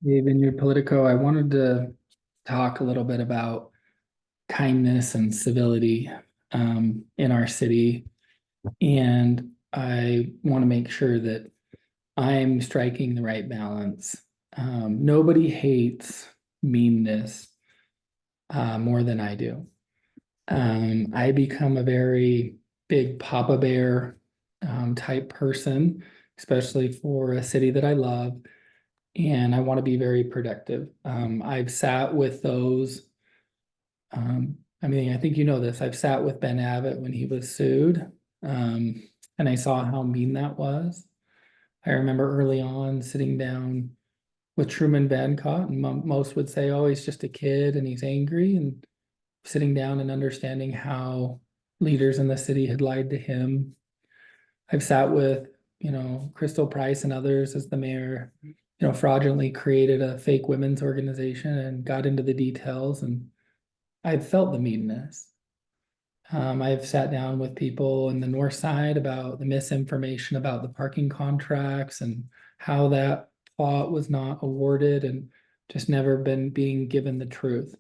In your Politico, I wanted to talk a little bit about kindness and civility in our city. And I want to make sure that I'm striking the right balance. Nobody hates meanness more than I do. I become a very big Papa Bear type person, especially for a city that I love. And I want to be very productive. I've sat with those. I mean, I think you know this. I've sat with Ben Abbott when he was sued, um, and I saw how mean that was. I remember early on sitting down with Truman Vancott, and most would say, "Oh, he's just a kid and he's angry." And sitting down and understanding how leaders in the city had lied to him. I've sat with, Crystal Price and others as the mayor, fraudulently created a fake women's organization and got into the details. And I've felt the meanness. I've sat down with people in the north side about the misinformation about the parking contracts and how that plot was not awarded and just never been being given the truth.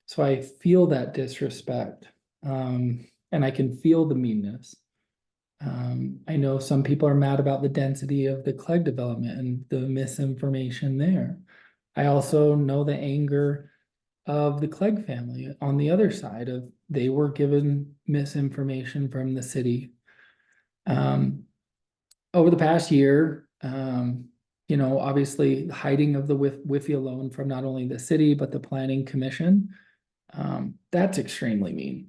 So I feel that disrespect, and I can feel the meanness. I know some people are mad about the density of the Clegg development and the misinformation there. I also know the anger of the Clegg family on the other side of they were given misinformation from the city. Um, Over the past year, obviously the hiding of the Whiffy loan from not only the city but the planning commission, that's extremely mean.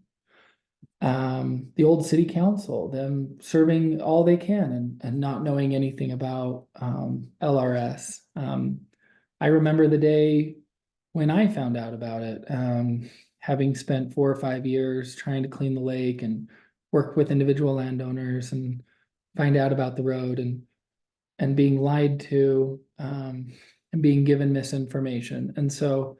The old city council, them serving all they can and not knowing anything about LRS. I remember the day when I found out about it, having spent 4 or 5 years trying to clean the lake and work with individual landowners and find out about the road and being lied to, and being given misinformation. And so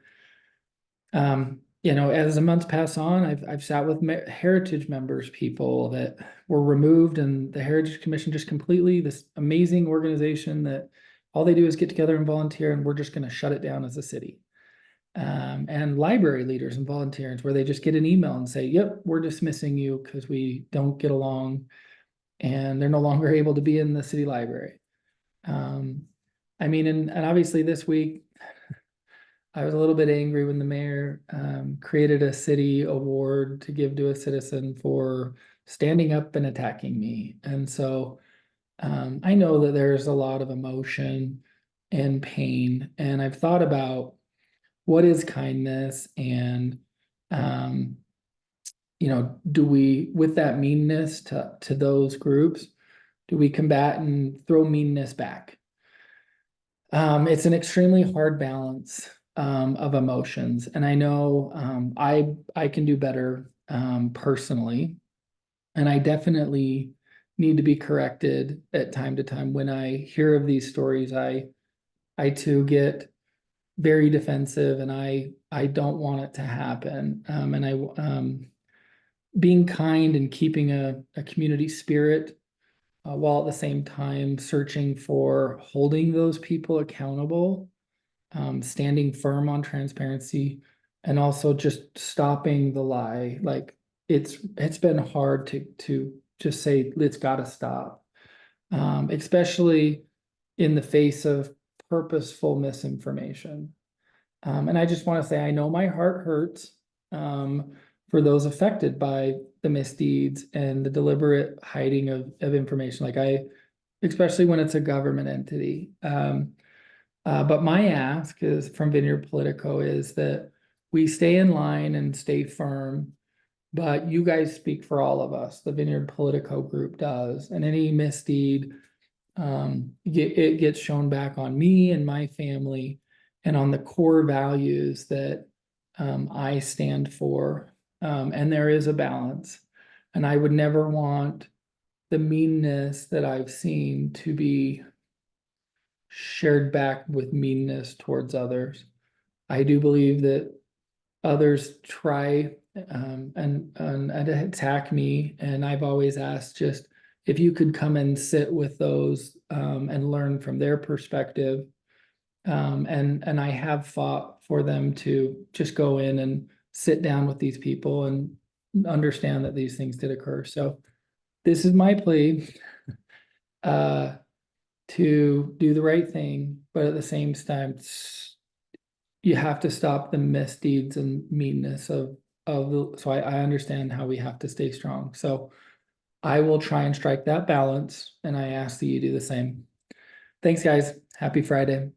as the months pass on, I've sat with heritage members, people that were removed, and the Heritage Commission just completely this amazing organization that all they do is get together and volunteer, and we're just going to shut it down as a city. And library leaders and volunteers, where they just get an email and say, "Yep, we're dismissing you because we don't get along," and they're no longer able to be in the city library. I mean, and obviously this week I was a little bit angry when the mayor created a city award to give to a citizen for standing up and attacking me. And so I know that there's a lot of emotion and pain. And I've thought about what is kindness and, um, do we, with that meanness to those groups, do we combat and throw meanness back? It's an extremely hard balance of emotions, and I know I can do better personally, and I definitely need to be corrected at time to time. When I hear of these stories, I too get very defensive, and I don't want it to happen. And I being kind and keeping a community spirit, while at the same time searching for holding those people accountable, standing firm on transparency, and also just stopping the lie. Like it's been hard to just say it's got to stop, especially in the face of purposeful misinformation. And I just want to say I know my heart hurts for those affected by the misdeeds and the deliberate hiding of information. Especially when it's a government entity. But my ask is from Vineyard Politico is that we stay in line and stay firm, but you guys speak for all of us. The Vineyard Politico group does, and any misdeed, it gets shown back on me and my family and on the core values that I stand for. And there is a balance, and I would never want the meanness that I've seen to be shared back with meanness towards others. I do believe that others try and attack me, and I've always asked just if you could come and sit with those and learn from their perspective. And I have fought for them to just go in and sit down with these people and understand that these things did occur. So this is my plea, to do the right thing, but at the same time, you have to stop the misdeeds and meanness so I understand how we have to stay strong. So I will try and strike that balance, and I ask that you do the same. Thanks, guys. Happy Friday.